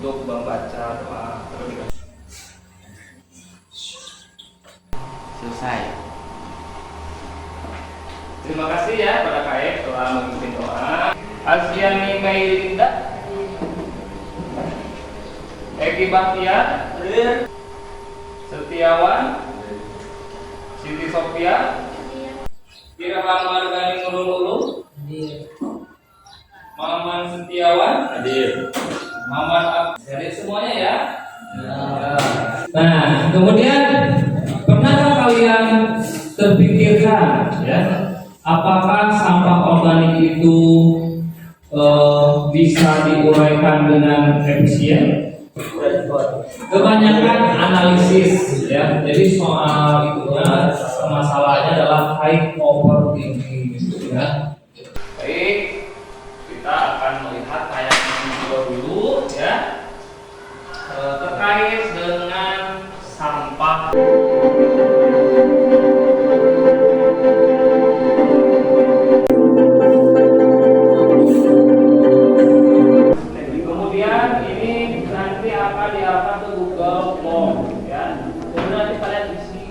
untuk membaca doa terlebih dahulu. Selesai. Terima kasih ya pada Kaek telah memimpin doa. Asyani Mailinda, Eki Bahtiar, Setiawan, Siti Sofia, Irham Margani Nurul, Maman Setiawan, Maman Jadi semuanya ya. Nah, kemudian pernahkah kalian terpikirkan ya, apakah sampah organik itu bisa diuraikan dengan efisien? Kebanyakan analisis ya, jadi soal itunya masalahnya adalah high overthinking ya. Baik, kita akan melihat tayangan video dulu ya, terkait dengan sampah. Kemudian ini nanti akan diarahkan ke Google Form ya. Kemudian nanti kalian isi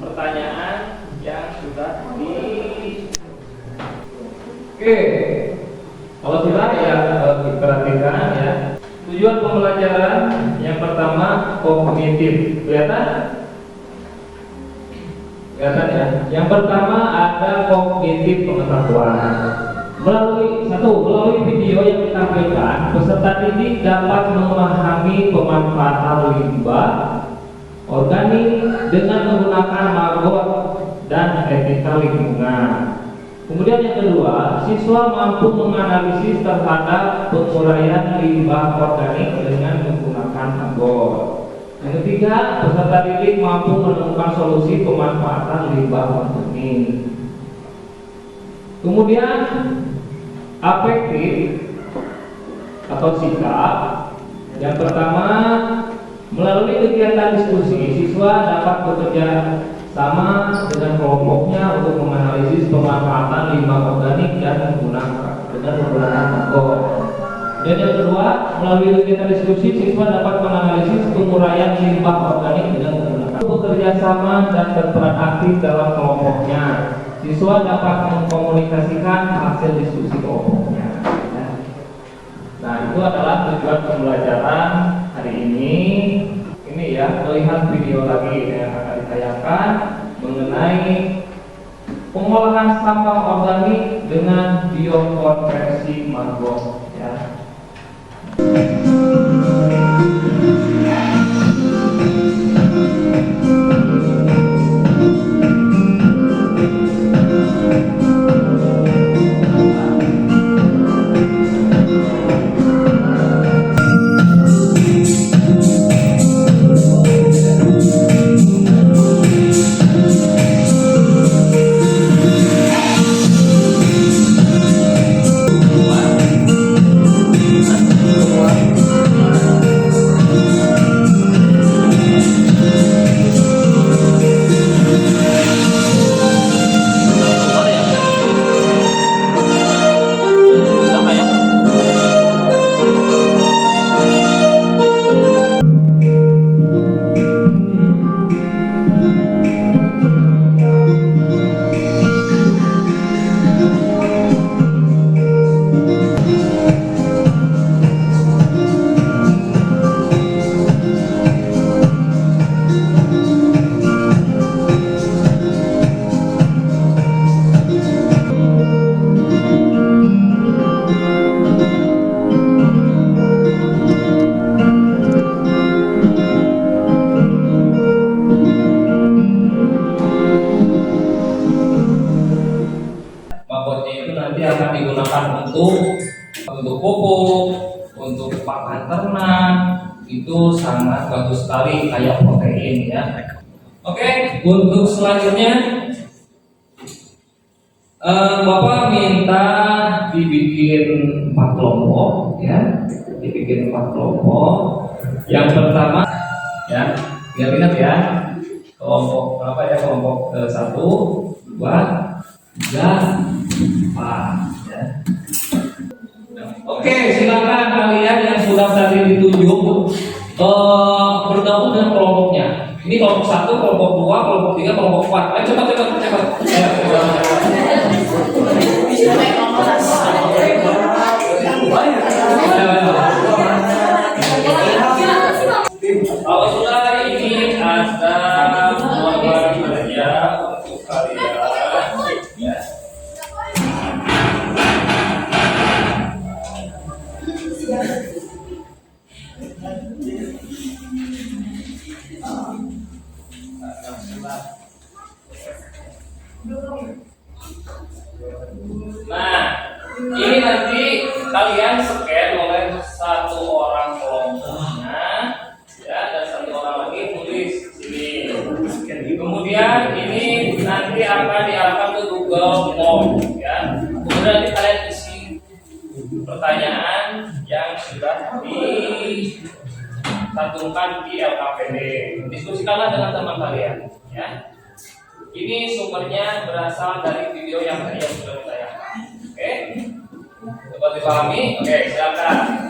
pertanyaan yang sudah di. Oke, kalau sudah ya diperhatikan ya. Tujuan pembelajaran yang pertama kognitif, kelihatan? Kelihatan ya. Yang pertama ada kognitif pengetahuan. Melalui video yang ditampilkan, peserta didik dapat memahami pemanfaatan limbah organik dengan menggunakan maggot dan etika lingkungan. Kemudian yang kedua, siswa mampu menganalisis terhadap penguraian limbah organik dengan menggunakan maggot. Yang ketiga, peserta didik mampu menemukan solusi pemanfaatan limbah organik. Kemudian afektif atau sikap. Yang pertama, melalui kegiatan diskusi, siswa dapat bekerja sama dengan kelompoknya untuk menganalisis pemanfaatan limbah organik dan menggunakan maggot. Dan yang kedua, melalui kegiatan diskusi, siswa dapat menganalisis penguraian limbah organik dengan menggunakan bekerja sama dan berperan aktif dalam kelompoknya. Siswa dapat mengkomunikasikan hasil diskusi kelompoknya. Nah, itu adalah tujuan pembelajaran hari ini. Ini ya, melihat video lagi yang akan ditayangkan mengenai pengolahan sampah organik dengan biokonversi maggot ya. Untuk pupuk, untuk pakan ternak itu sangat bagus sekali, kayak protein ya. Oke, untuk selanjutnya Bapak minta dibikin 4 kelompok ya, dibikin 4 kelompok. Yang pertama ya, ingat ya, kelompok berapa ya? Kelompok ke 1, 2, 3, 4 ya. Oke, silakan kalian yang sudah yang tadi ditunjuk bergabung dengan kelompoknya. Ini kelompok 1, kelompok 2, kelompok 3, kelompok 4. Ayo cepat. Kalau sudah ini ada gambar kerja untuk kalian. Ya. Nah, ini nanti kalian scan oleh satu orang kelompoknya, ya, dan satu orang lagi tulis sini. Kemudian ini nanti akan diarahkan ke Google Form, ya. Kemudian nanti kalian isi pertanyaan yang sudah dicantumkan di LKPD. Diskusikanlah dengan teman kalian, ya. Ini sumbernya berasal dari video yang tadi yang sudah ditayangkan. Oke, dapat dipahami? Oke, silakan.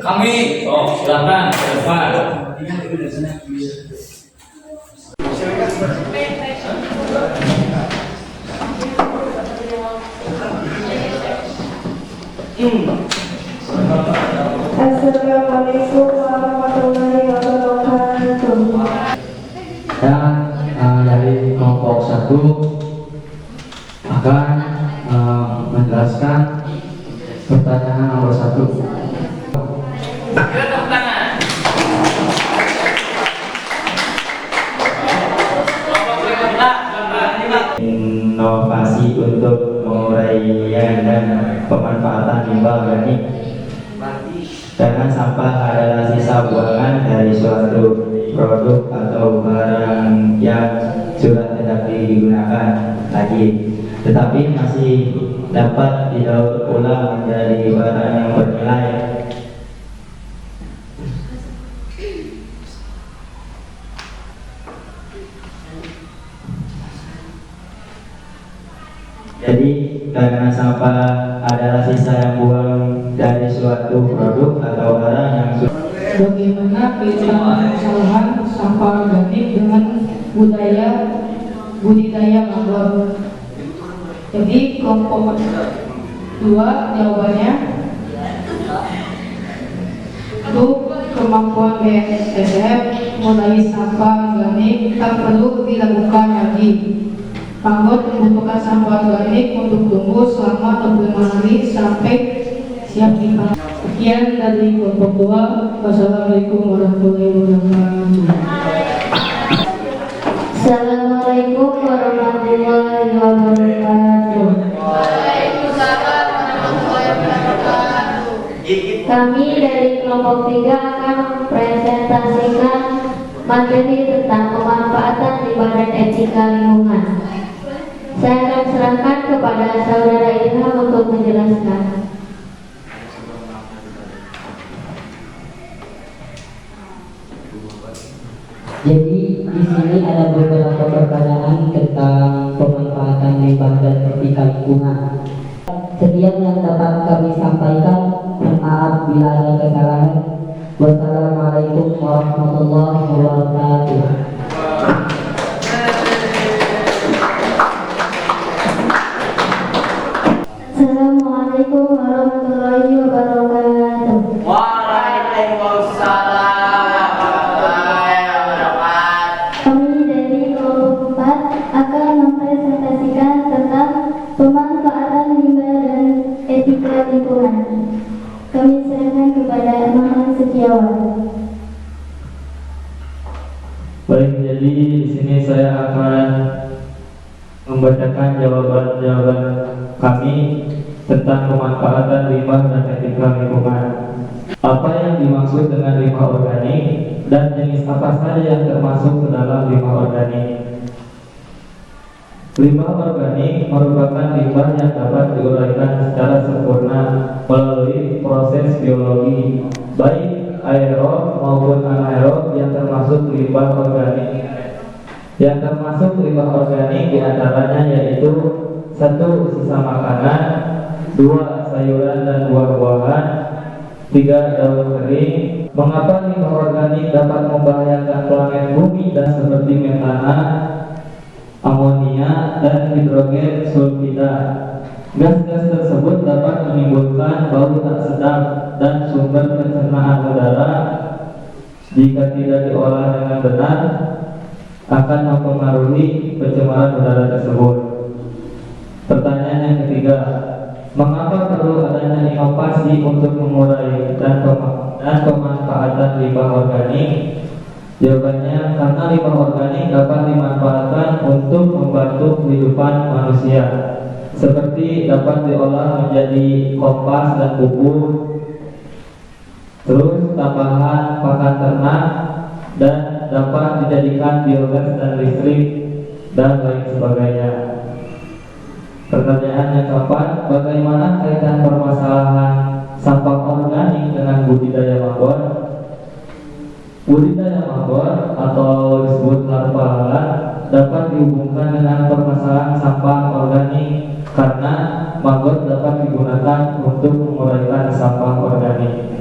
Kami, silakan ke depan. Assalamualaikum warahmatullahi wabarakatuh. Dan dari kelompok 1 akan menjelaskan pertanyaan nomor 1. Inovasi untuk penguraian dan pemanfaatan limbah organik. Karena sampah adalah sisa buangan dari suatu produk atau barang yang sudah tidak digunakan lagi, tetapi masih dapat didaur ulang menjadi barang yang bernilai. Jadi karena sampah adalah sisa yang buang dari suatu produk atau barang yang Bagaimana permasalahan sampah organik dengan budidaya mangrove? Jadi kelompok 2 jawabannya untuk kemampuan BNSF mulai sampah organik tak perlu dilakukan lagi. Mangrove membutuhkan sampah organik untuk tumbuh selama 25 hari sampai siap dipanen. Sekian dari kelompok 2. Wassalamualaikum warahmatullahi wabarakatuh. Assalamualaikum warahmatullahi wabarakatuh. Kami dari kelompok 3 akan mempresentasikan materi tentang pemanfaatan limbah dan etika lingkungan. Saya akan serahkan kepada saudara Ilham untuk menjelaskan. Jadi di sini ada beberapa pertanyaan tentang pemanfaatan limbah dan etika lingkungan. Sekian yang dapat kami sampaikan. Maaf bila ada kesalahan. Wassalamualaikum warahmatullahi wabarakatuh. Assalamualaikum warahmatullahi wabarakatuh. Waalaikumsalam warahmatullahi wabarakatuh. Kami dari kelompok 4 akan mempresentasikan tentang pemanfaatan limbah dan etika lingkungan. Kami serahkan kepada Maman Setiawan. Baik, jadi di sini saya akan membacakan jawaban-jawaban kami tentang pemanfaatan limbah dan etika lingkungan. Apa yang dimaksud dengan limbah organik dan jenis apa saja yang termasuk ke dalam limbah organik? Limbah organik merupakan limbah yang dapat diuraikan secara sempurna melalui proses biologi, baik aerob maupun anaerob yang termasuk limbah organik. Yang termasuk limbah organik diantaranya yaitu 1. Sisa makanan, 2. Sayuran dan buah-buahan, 3. Daun kering. Mengapa limbah organik dapat membahayakan planet bumi dan seperti metana, amonia, dan hidrogen sulfida? Gas-gas tersebut dapat menimbulkan bau tak sedap dan sumber pencernaan udara. Jika tidak diolah dengan benar, akan mempengaruhi pencemaran udara tersebut. Pertanyaan yang ketiga, mengapa perlu adanya inovasi untuk mengurai dan pemanfaatan limbah organik? Jawabannya, karena limbah organik dapat dimanfaatkan untuk membantu kehidupan manusia, seperti dapat diolah menjadi kompas dan pupuk, terus tambahan pakan ternak, dan dapat dijadikan biogas dan listrik, dan lain sebagainya. Pertanyaan yang keempat, bagaimana kaitan permasalahan sampah organik dengan budidaya mangrove? Budidaya mangrove atau disebut larva lalat dapat dihubungkan dengan permasalahan sampah organik karena mangrove dapat digunakan untuk menguraikan sampah organik.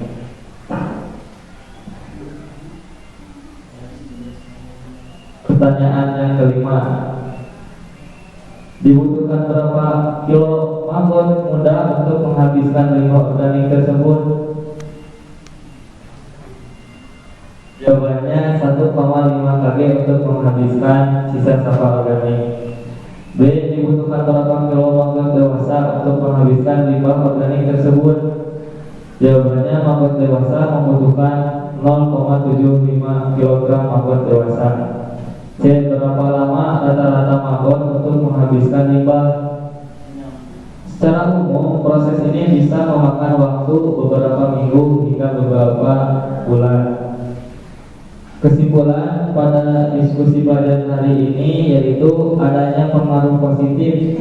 Dibutuhkan berapa kilo maggot muda untuk menghabiskan limbah organik tersebut? Jawabannya 1,5 kg untuk menghabiskan sisa sampah organik. B. Dibutuhkan berapa kilo maggot dewasa untuk menghabiskan limbah organik tersebut? Jawabannya maggot dewasa membutuhkan 0,75 kg maggot dewasa. C. Berapa lama rata-rata maggot untuk menghabiskan limbah? Secara umum, proses ini bisa memakan waktu beberapa minggu hingga beberapa bulan. Kesimpulan pada diskusi pada hari ini yaitu adanya pengaruh positif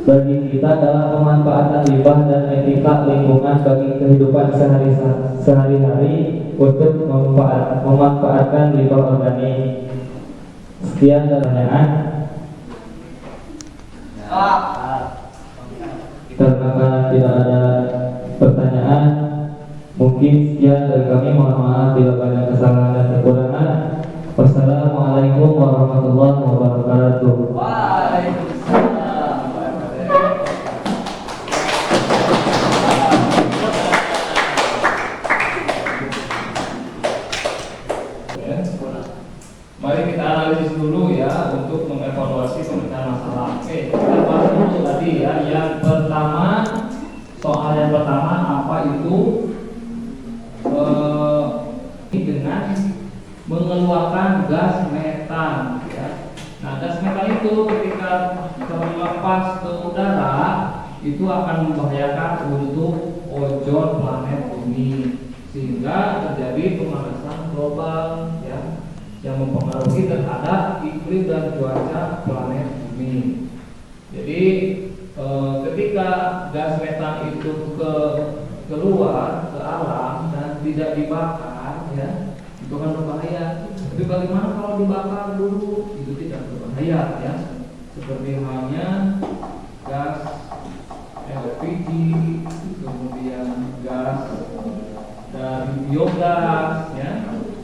bagi kita dalam pemanfaatan limbah dan etika lingkungan bagi kehidupan sehari-hari untuk memanfaatkan limbah organik. Sekian pertanyaan. Karena tidak ada pertanyaan, mungkin sekian dari kami. Mohon maaf bila banyak kesalahan dan kekurangan. Wassalamualaikum warahmatullahi wabarakatuh. Mari kita analisis dulu ya untuk mengevaluasi pemecahan masalah. Oke, kita bahas dulu tadi ya. Yang pertama, soal yang pertama apa itu dengan mengeluarkan gas metan ya. Nah, gas metan itu ketika terlepas ke udara itu akan membahayakan untuk ozon planet bumi sehingga terjadi pemanasan global ya, yang mempengaruhi terhadap iklim dan cuaca planet bumi. Jadi ketika gas metan itu keluar ke alam dan tidak dibakar ya, itu kan berbahaya. Tapi bagaimana kalau dibakar dulu? Itu tidak berbahaya ya. Seperti halnya gas LPG, kemudian gas dari biogas ya,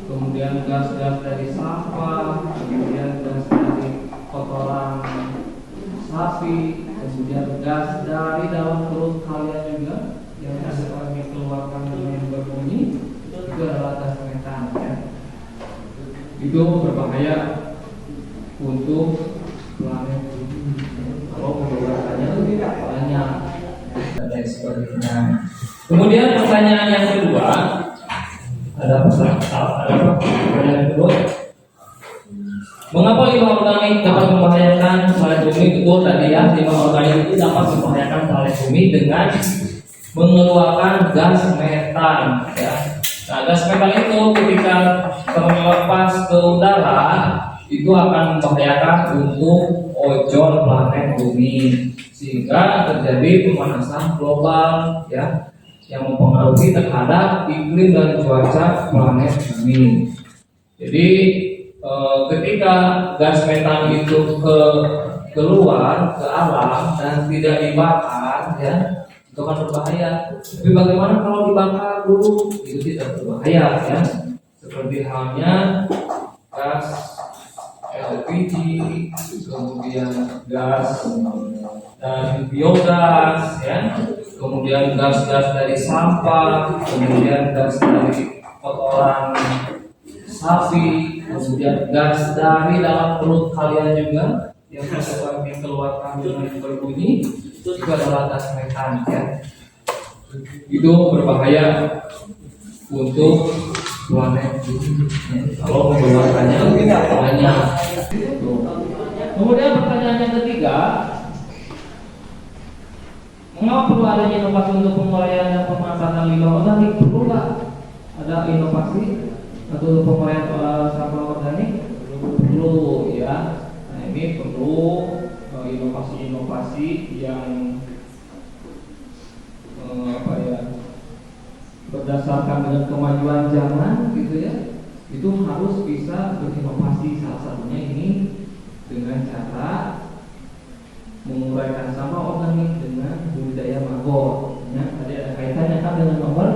kemudian gas-gas dari sampah, kemudian gas dari kotoran sapi, kemudian gas dari dalam perut kalian juga yang akan dikeluarkan dengan berbunyi, itu adalah gas metan ya. Itu berbahaya untuk planet bumi kalau mengeluarkannya tidak banyak dan sebagainya. Kemudian pertanyaan yang kedua, ada pertanyaan kedua, mengapa limbah organik dapat membahayakan planet bumi? Betul tadi ya, limbah organik itu dapat membahayakan planet bumi dengan mengeluarkan gas metan ya. Nah, gas metan itu ketika terlepas ke udara itu akan membahayakan untuk ozon planet bumi sehingga terjadi pemanasan global ya, yang mempengaruhi terhadap iklim dan cuaca planet bumi. Jadi ketika gas metan itu keluar ke alam dan tidak dibakar ya, itu kan berbahaya. Tapi bagaimana kalau dibakar dulu? Itu tidak berbahaya ya. Seperti halnya gas LPG, kemudian gas dari biogas ya, kemudian gas-gas dari sampah, kemudian gas dari kotoran sapi, kemudian gas dari dalam perut kalian juga yang akan dikeluarkan dengan berbunyi, itu juga adalah gas metan ya. Itu berbahaya untuk planet bumi kalau mengeluarkannya tidak banyak. Kemudian pertanyaan yang ketiga, mengapa perlu adanya inovasi untuk penguraian dan pemanfaatan limbah organik? Perlu nggak ada inovasi atau penguraian sampah organik? Perlu ya. Nah, ini perlu inovasi-inovasi yang berdasarkan dengan kemajuan zaman gitu ya. Itu harus bisa berinovasi, salah satunya ini dengan cara menguraikan sampah organik dengan budidaya maggot ya. Tadi ada kaitannya kan dengan nomor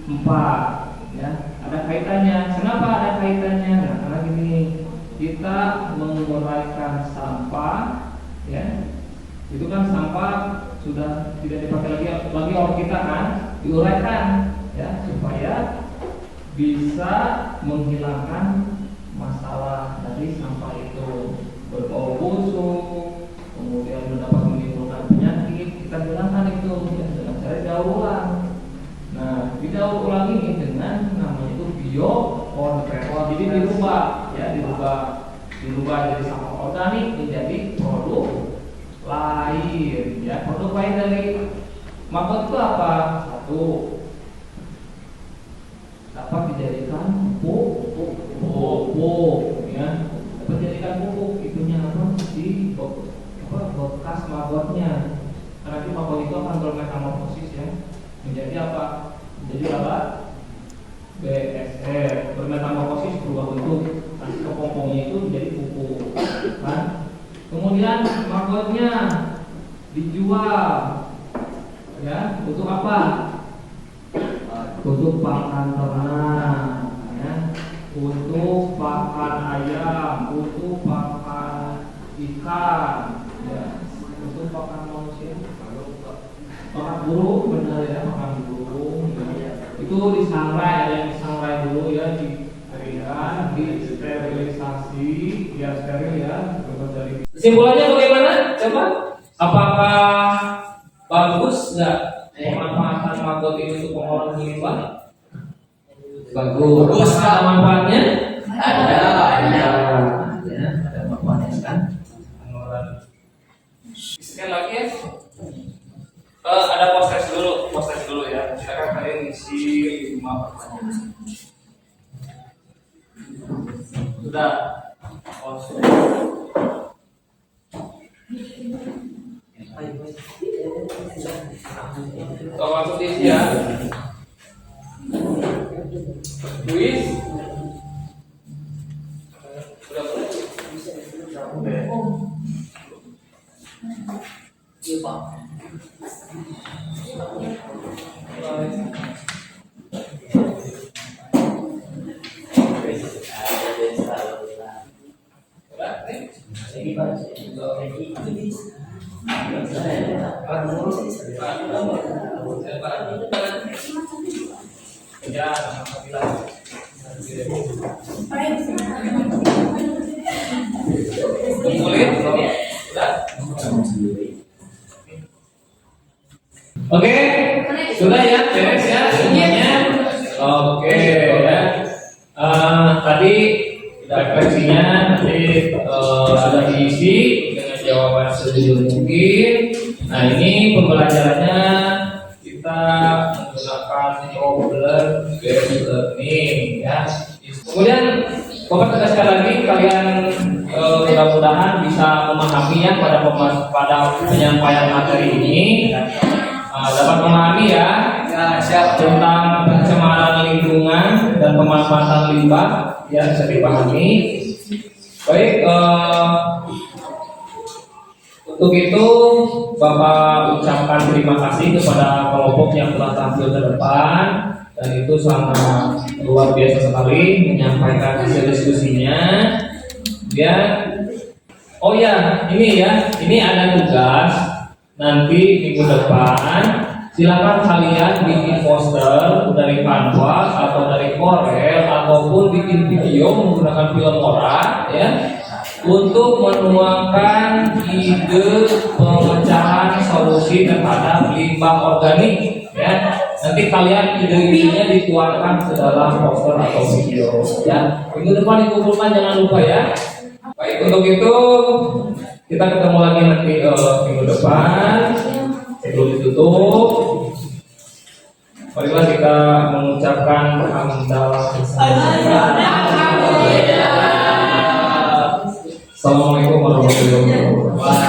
4 ya, ada kaitannya. Kenapa ada kaitannya? Nah, karena gini, kita menguraikan sampah, ya, itu kan sampah sudah tidak dipakai lagi oleh kita kan, diuraikan, ya, supaya bisa menghilangkan masalah dari sampah itu, berbau busuk, kemudian dapat menimbulkan penyakit, kita hilangkan itu ya, dengan cara daur ulang. Nah, didaur ulang ini dengan namanya itu bioconverter. Jadi dirubah jadi sampah organik menjadi produk lain. Ya, produk lain dari maggot itu apa? Satu, dapat dijadikan pupuk, ya. Dapat dijadikan pupuk, itunya apa? Bekas maggotnya. Karena itu maggot itu akan bermetamorfosis ya. Menjadi apa? Menjadi alat BSR, bermetamorfosis berubah bentuk. Nanti kepompongnya itu menjadi pupuk, kan? Kemudian maggotnya dijual, ya, untuk apa? Untuk pakan ternak, ya, untuk pakan ayam, untuk pakan ikan, ya, untuk pakan manusia, pakan burung, benar ya, pakan burung. Ya. Itu disangrai, ada yang disangrai dulu ya, dikeringkan, disterilisasi, biar steril ya, bebas dari. Kesimpulannya bagaimana? Coba, apakah bagus nggak pemanfaatan maggot ini untuk pengolahan limbah? Bagus. Ada manfaatnya? Ada. Ya, ada manfaatnya kan? Sekali lagi ya. Ada proses dulu ya. Silakan kalian isi 5 pertanyaan. Sudah. Masuk isi ya. Kuis. Sudah boleh? Iya Pak. Oke, sudah ya, beres ya semuanya. Oke ya. Tadi refleksinya nanti sudah diisi dengan jawaban sejujur mungkin. Nah, ini pembelajarannya kita menggunakan problem based learning ya. Kemudian Bapak tegaskan lagi, kalian mudah-mudahan bisa memahami ya pada penyampaian materi ini. Dapat memahami ya tentang pencemaran lingkungan dan pemanfaatan limbah ya, bisa dipahami. Baik, untuk itu Bapak ucapkan terima kasih kepada kelompok yang telah tampil ke depan, dan itu sangat luar biasa sekali menyampaikan hasil diskusinya. Dan oh ya, ini ada tugas. Nanti minggu depan silakan kalian bikin poster dari kanvas atau dari Corel ataupun bikin video menggunakan film ora ya, untuk menuangkan ide pemecahan solusi terhadap limbah organik ya. Nanti kalian ide-idenya dituangkan ke dalam poster atau video ya. Minggu depan dikumpulkan, jangan lupa ya. Baik, untuk itu kita ketemu lagi nanti minggu depan. Sebelum ditutup, marilah kita mengucapkan hamdalah. Assalamualaikum warahmatullahi wabarakatuh.